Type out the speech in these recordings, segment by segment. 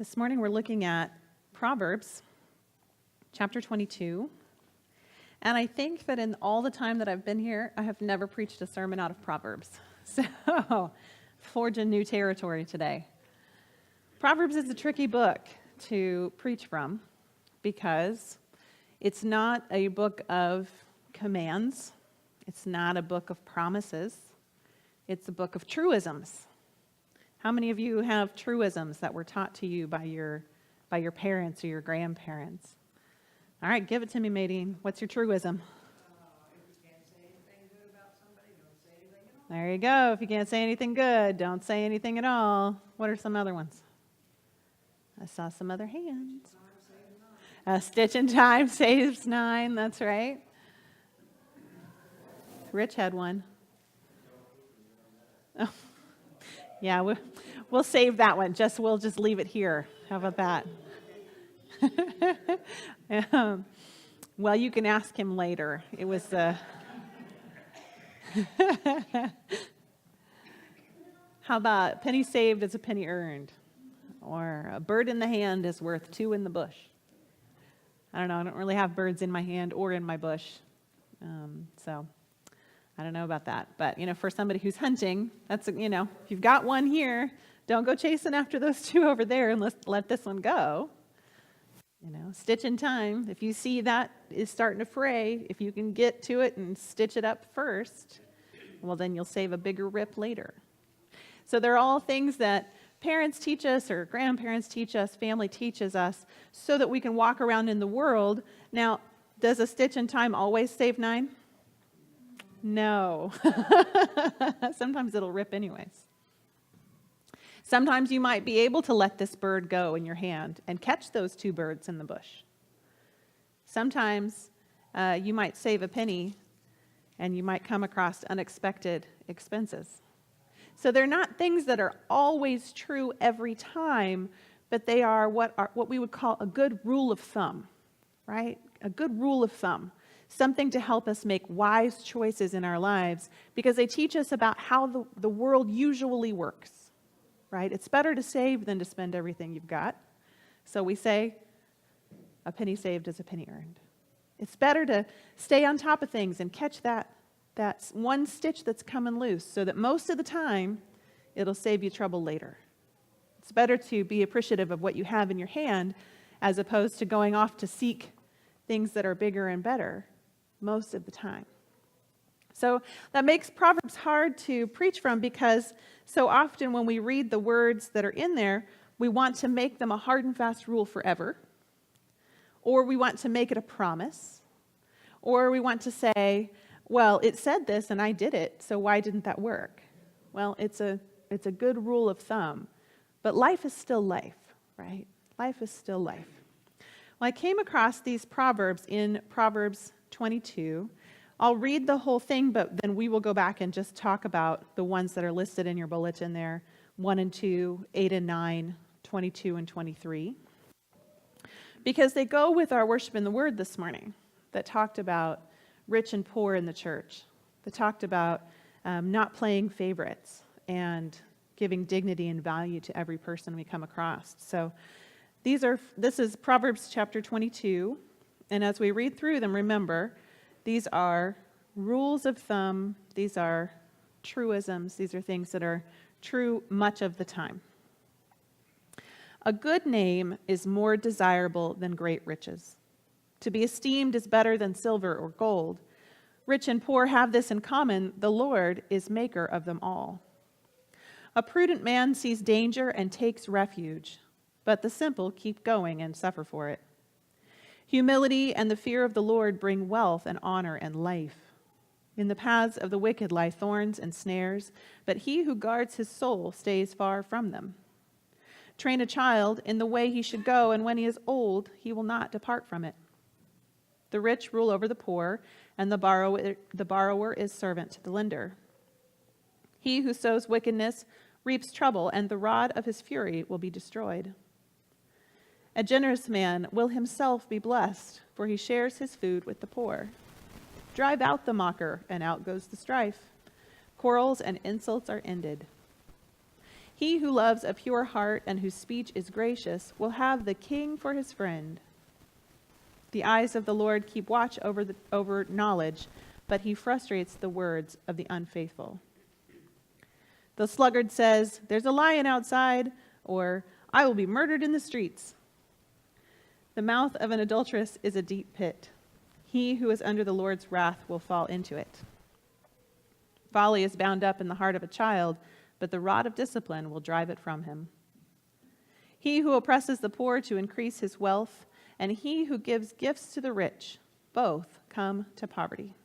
This morning we're looking at Proverbs chapter 22. And I think that in all the time that I've been here, I have never preached a sermon out of Proverbs. So, forging new territory today. Proverbs is a tricky book to preach from because it's not a book of commands. It's not a book of promises. It's a book of truisms. How many of you have truisms that were taught to you by your parents or your grandparents? All right, give it to me, Madine. What's your truism? If you can't say anything good about somebody, don't say anything at all. There you go. If you can't say anything good, don't say anything at all. What are some other ones? I saw some other hands. A stitch in time saves nine. That's right. Rich had one. Oh. Yeah, we'll save that one. We'll just leave it here. How about that? Well, you can ask him later. It was how about penny saved is a penny earned? Or a bird in the hand is worth two in the bush. I don't know. I don't really have birds in my hand or in my bush. So I don't know about that. But, for somebody who's hunting, that's, if you've got one here, don't go chasing after those two over there and let this one go. Stitch in time. If you see that is starting to fray, if you can get to it and stitch it up first, well, then you'll save a bigger rip later. So they're all things that parents teach us or grandparents teach us, family teaches us, so that we can walk around in the world. Now, does a stitch in time always save nine? No. Sometimes it'll rip anyways. Sometimes you might be able to let this bird go in your hand and catch those two birds in the bush. Sometimes you might save a penny and you might come across unexpected expenses. So they're not things that are always true every time, but they are what we would call a good rule of thumb, right? A good rule of thumb. Something to help us make wise choices in our lives because they teach us about how the world usually works, right? It's better to save than to spend everything you've got. So we say, a penny saved is a penny earned. It's better to stay on top of things and catch that one stitch that's coming loose so that most of the time it'll save you trouble later. It's better to be appreciative of what you have in your hand as opposed to going off to seek things that are bigger and better most of the time. So that makes Proverbs hard to preach from because so often when we read the words that are in there, we want to make them a hard and fast rule forever, or we want to make it a promise, or we want to say, well, it said this and I did it, so why didn't that work? Well, it's a good rule of thumb, but life is still life, right? Life is still life. Well, I came across these Proverbs in Proverbs 22. I'll read the whole thing, but then we will go back and just talk about the ones that are listed in your bulletin there, 1 and 2, 8 and 9, 22 and 23. Because they go with our worship in the Word this morning that talked about rich and poor in the church, that talked about not playing favorites and giving dignity and value to every person we come across. So this is Proverbs chapter 22, and as we read through them, remember, these are rules of thumb, these are truisms, these are things that are true much of the time. A good name is more desirable than great riches. To be esteemed is better than silver or gold. Rich and poor have this in common, the Lord is maker of them all. A prudent man sees danger and takes refuge, but the simple keep going and suffer for it. Humility and the fear of the Lord bring wealth and honor and life. In the paths of the wicked lie thorns and snares, but he who guards his soul stays far from them. Train a child in the way he should go, and when he is old, he will not depart from it. The rich rule over the poor, and the borrower is servant to the lender. He who sows wickedness reaps trouble, and the rod of his fury will be destroyed. A generous man will himself be blessed, for he shares his food with the poor. Drive out the mocker, and out goes the strife. Quarrels and insults are ended. He who loves a pure heart and whose speech is gracious will have the king for his friend. The eyes of the Lord keep watch over knowledge, but he frustrates the words of the unfaithful. The sluggard says, "There's a lion outside," or "I will be murdered in the streets." The mouth of an adulteress is a deep pit. He who is under the Lord's wrath will fall into it. Folly is bound up in the heart of a child, but the rod of discipline will drive it from him. He who oppresses the poor to increase his wealth, and he who gives gifts to the rich, both come to poverty.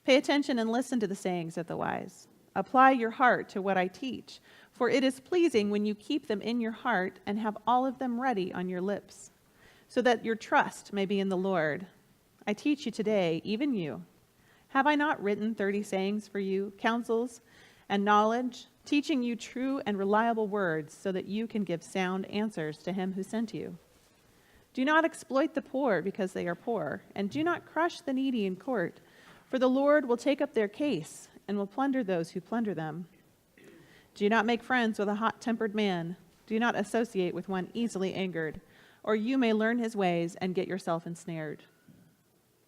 Pay attention and listen to the sayings of the wise. Apply your heart to what I teach, for it is pleasing when you keep them in your heart and have all of them ready on your lips, so that your trust may be in the Lord. I teach you today, even you. Have I not written 30 sayings for you, counsels and knowledge, teaching you true and reliable words so that you can give sound answers to him who sent you? Do not exploit the poor because they are poor, and do not crush the needy in court, for the Lord will take up their case and will plunder those who plunder them. Do not make friends with a hot-tempered man. Do not associate with one easily angered, or you may learn his ways and get yourself ensnared.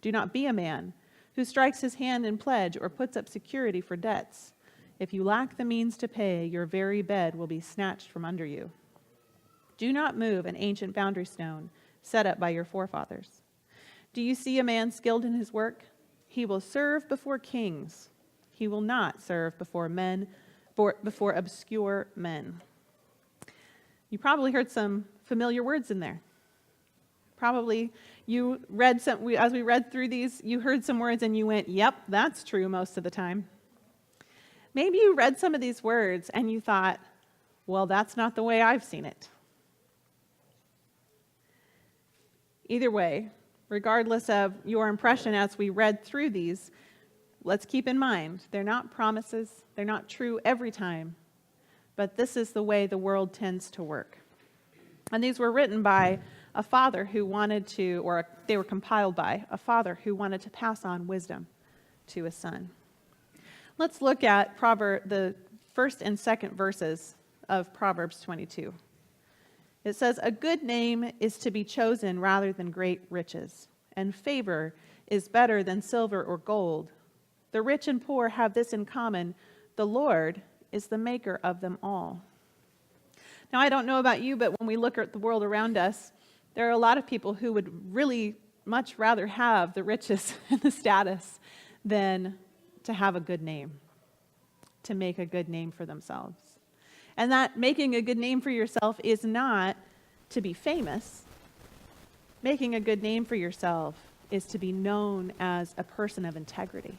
Do not be a man who strikes his hand in pledge or puts up security for debts. If you lack the means to pay, your very bed will be snatched from under you. Do not move an ancient boundary stone set up by your forefathers. Do you see a man skilled in his work? He will serve before kings. He will not serve before obscure men. You probably heard some familiar words in there. Probably you read as we read through these, you heard some words and you went, "Yep, that's true," most of the time. Maybe you read some of these words and you thought, "Well, that's not the way I've seen it." Either way, regardless of your impression as we read through these, let's keep in mind, they're not promises, they're not true every time, but this is the way the world tends to work. And these were written by a father who wanted to, or they were compiled by a father who wanted to pass on wisdom to his son. Let's look at the first and second verses of Proverbs 22. It says, "A good name is to be chosen rather than great riches, and favor is better than silver or gold. The rich and poor have this in common: the Lord is the maker of them all." Now, I don't know about you, but when we look at the world around us, there are a lot of people who would really much rather have the riches and the status than to have a good name, to make a good name for themselves. And that making a good name for yourself is not to be famous. Making a good name for yourself is to be known as a person of integrity.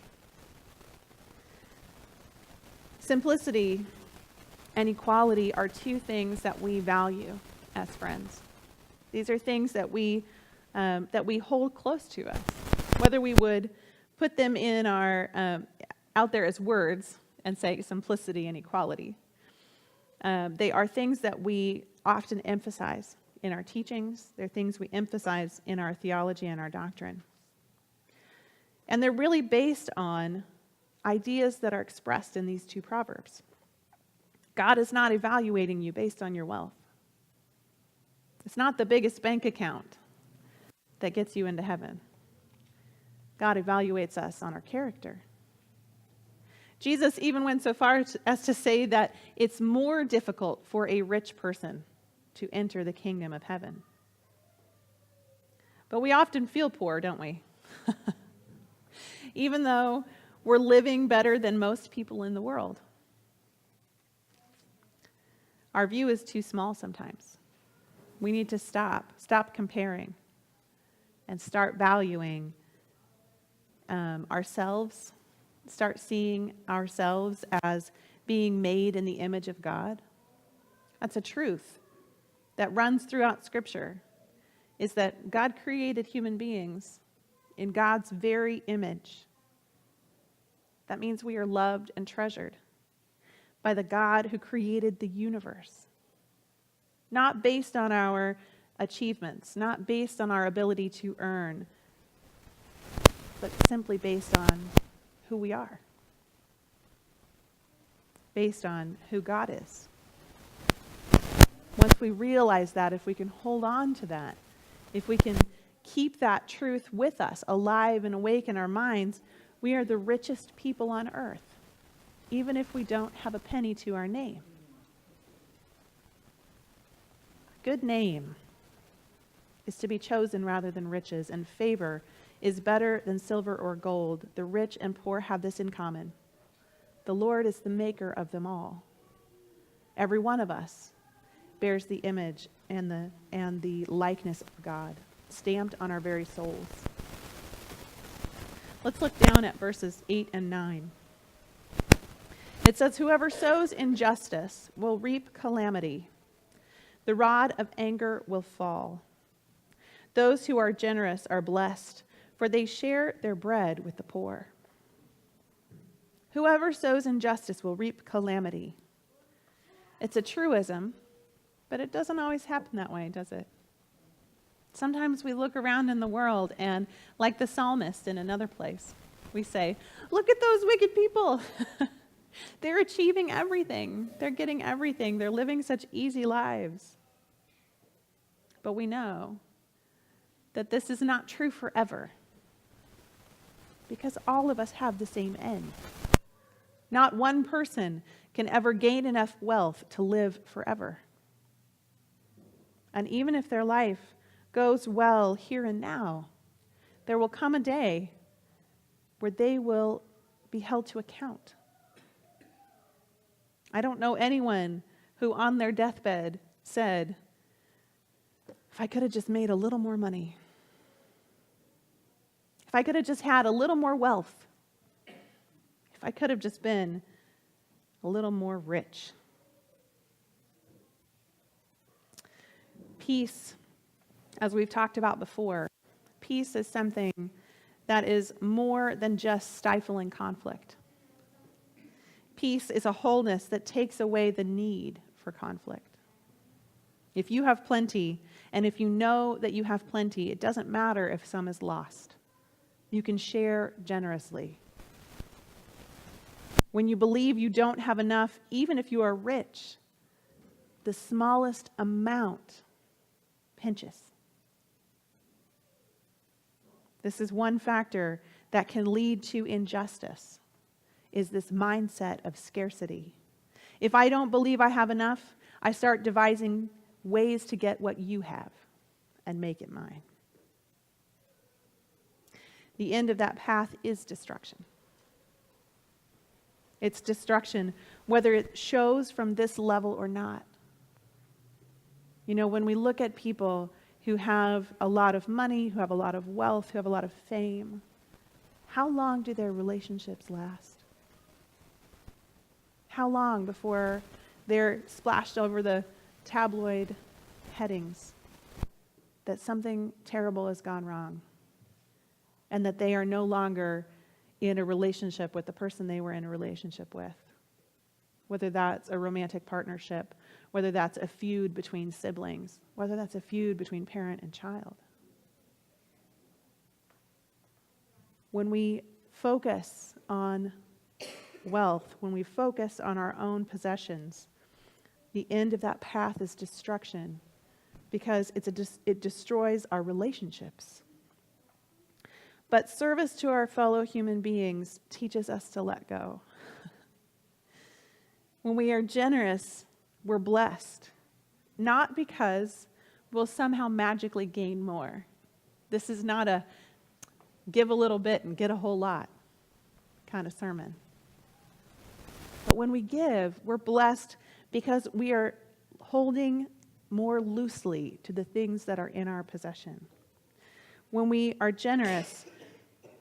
Simplicity and equality are two things that we value as friends. These are things that we hold close to us. Whether we would put them in our out there as words and say simplicity and equality, they are things that we often emphasize in our teachings. They're things we emphasize in our theology and our doctrine. And they're really based on ideas that are expressed in these two proverbs. God is not evaluating you based on your wealth. It's not the biggest bank account that gets you into heaven. God evaluates us on our character. Jesus even went so far as to say that it's more difficult for a rich person to enter the kingdom of heaven. But we often feel poor, don't we? Even though we're living better than most people in the world. Our view is too small sometimes. We need to stop comparing, and start valuing ourselves, start seeing ourselves as being made in the image of God. That's a truth that runs throughout Scripture, is that God created human beings in God's very image. That means we are loved and treasured by the God who created the universe. Not based on our achievements, not based on our ability to earn, but simply based on who we are. based on who God is. Once we realize that, if we can hold on to that, if we can keep that truth with us, alive and awake in our minds, we are the richest people on earth, even if we don't have a penny to our name. A good name is to be chosen rather than riches, and favor is better than silver or gold. The rich and poor have this in common. The Lord is the maker of them all. Every one of us bears the image and the likeness of God, stamped on our very souls. Let's look down at verses 8 and 9. It says, "Whoever sows injustice will reap calamity. The rod of anger will fall. Those who are generous are blessed, for they share their bread with the poor. Whoever sows injustice will reap calamity." It's a truism, but it doesn't always happen that way, does it? Sometimes we look around in the world and, like the psalmist in another place, we say, "Look at those wicked people." They're achieving everything. They're getting everything. They're living such easy lives. But we know that this is not true forever, because all of us have the same end. Not one person can ever gain enough wealth to live forever. And even if their life goes well here and now, there will come a day where they will be held to account. I don't know anyone who on their deathbed said, "If I could have just made a little more money, if I could have just had a little more wealth, if I could have just been a little more rich." Peace, as we've talked about before, peace is something that is more than just stifling conflict. Peace is a wholeness that takes away the need for conflict. If you have plenty, and if you know that you have plenty, it doesn't matter if some is lost. You can share generously. When you believe you don't have enough, even if you are rich, the smallest amount pinches. This is one factor that can lead to injustice, is this mindset of scarcity. If I don't believe I have enough, I start devising ways to get what you have and make it mine. The end of that path is destruction. It's destruction, whether it shows from this level or not. You know, when we look at people who have a lot of money, who have a lot of wealth, who have a lot of fame, how long do their relationships last? How long before they're splashed over the tabloid headings that something terrible has gone wrong and that they are no longer in a relationship with the person they were in a relationship with? Whether that's a romantic partnership, whether that's a feud between siblings, whether that's a feud between parent and child. When we focus on wealth, when we focus on our own possessions, the end of that path is destruction, because it destroys our relationships. But service to our fellow human beings teaches us to let go. When we are generous, we're blessed, not because we'll somehow magically gain more. This is not a give a little bit and get a whole lot kind of sermon. But when we give, we're blessed because we are holding more loosely to the things that are in our possession. When we are generous,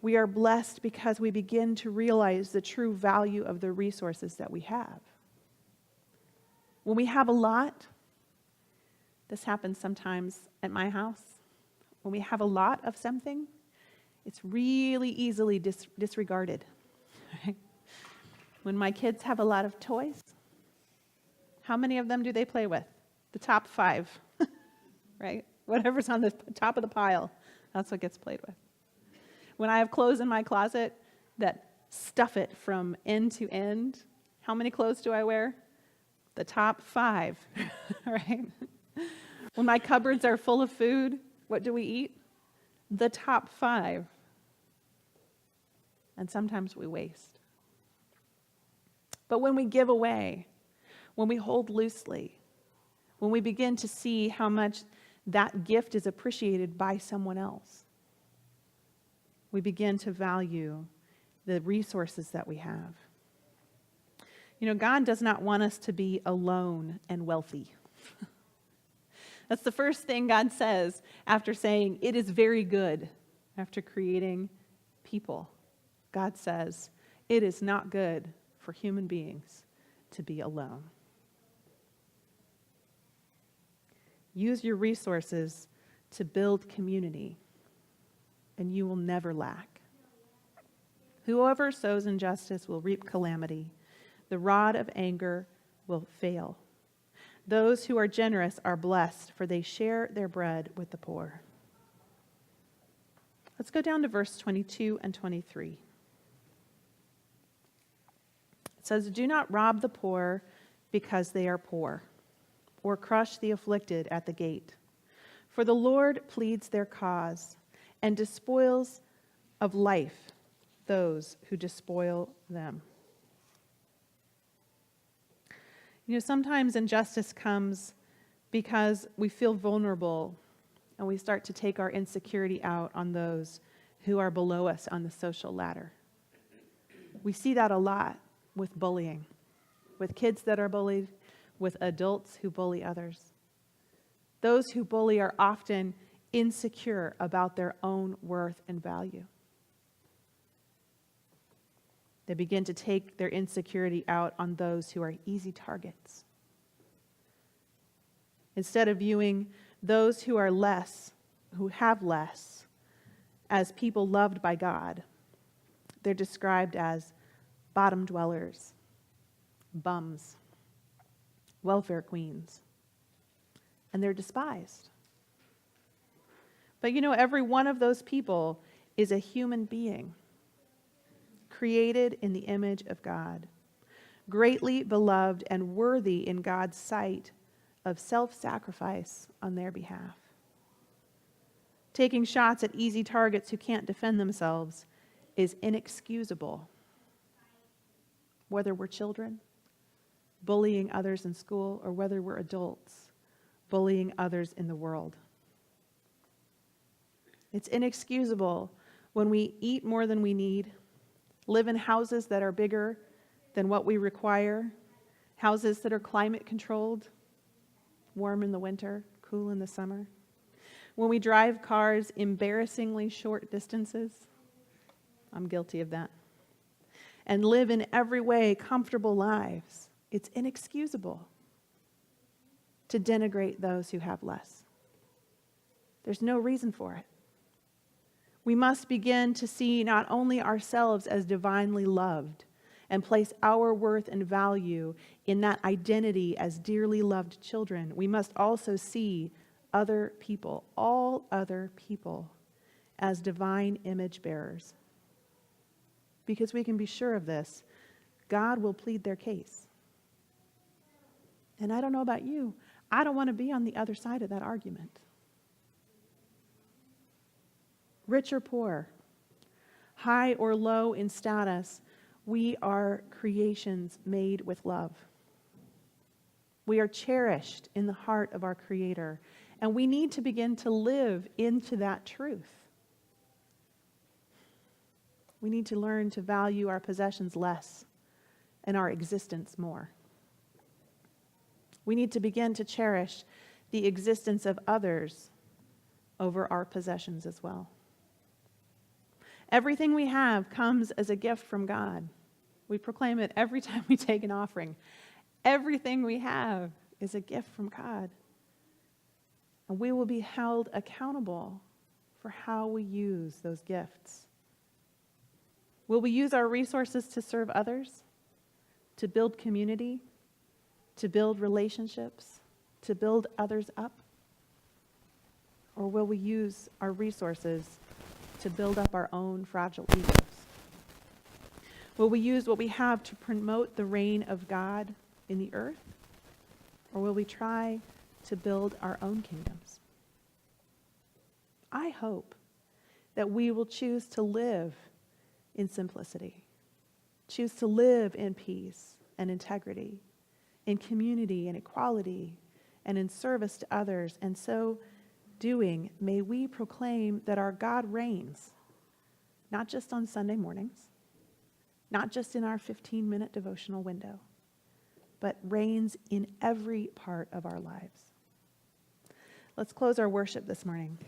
we are blessed because we begin to realize the true value of the resources that we have. When we have a lot, this happens sometimes at my house. When we have a lot of something, it's really easily disregarded. Right? When my kids have a lot of toys, how many of them do they play with? The top 5, right? Whatever's on the top of the pile, that's what gets played with. When I have clothes in my closet that stuff it from end to end, How many clothes do I wear? The top 5, right? When my cupboards are full of food, what do we eat? The top 5. And sometimes we waste. But when we give away, when we hold loosely, when we begin to see how much that gift is appreciated by someone else, we begin to value the resources that we have. You know, God does not want us to be alone and wealthy. That's the first thing God says after saying, it is very good, after creating people. God says, it is not good for human beings to be alone. Use your resources to build community, and you will never lack. Whoever sows injustice will reap calamity. The rod of anger will fail. Those who are generous are blessed, for they share their bread with the poor. Let's go down to verse 22 and 23. It says, do not rob the poor because they are poor, or crush the afflicted at the gate. For the Lord pleads their cause and despoils of life those who despoil them. You know, sometimes injustice comes because we feel vulnerable and we start to take our insecurity out on those who are below us on the social ladder. We see that a lot with bullying, with kids that are bullied, with adults who bully others. Those who bully are often insecure about their own worth and value. They begin to take their insecurity out on those who are easy targets. Instead of viewing those who are less, who have less, as people loved by God, they're described as bottom dwellers, bums, welfare queens, and they're despised. But you know, every one of those people is a human being, created in the image of God, greatly beloved and worthy in God's sight of self-sacrifice on their behalf. Taking shots at easy targets who can't defend themselves is inexcusable. Whether we're children, bullying others in school, or whether we're adults, bullying others in the world. It's inexcusable when we eat more than we need, live in houses that are bigger than what we require, houses that are climate controlled, warm in the winter, cool in the summer. When we drive cars embarrassingly short distances, I'm guilty of that, and live in every way comfortable lives, it's inexcusable to denigrate those who have less. There's no reason for it. We must begin to see not only ourselves as divinely loved and place our worth and value in that identity as dearly loved children, we must also see other people, all other people, as divine image bearers. Because we can be sure of this, God will plead their case. And I don't know about you, I don't want to be on the other side of that argument. Rich or poor, high or low in status, we are creations made with love. We are cherished in the heart of our Creator, and we need to begin to live into that truth. We need to learn to value our possessions less and our existence more. We need to begin to cherish the existence of others over our possessions as well. Everything we have comes as a gift from God. We proclaim it every time we take an offering. Everything we have is a gift from God. And we will be held accountable for how we use those gifts. Will we use our resources to serve others, to build community, to build relationships, to build others up? Or will we use our resources to build up our own fragile egos? Will we use what we have to promote the reign of God in the earth? Or will we try to build our own kingdoms? I hope that we will choose to live in simplicity, choose to live in peace and integrity, in community and equality, and in service to others. And so doing, may we proclaim that our God reigns, not just on Sunday mornings, not just in our 15-minute devotional window, but reigns in every part of our lives. Let's close our worship this morning.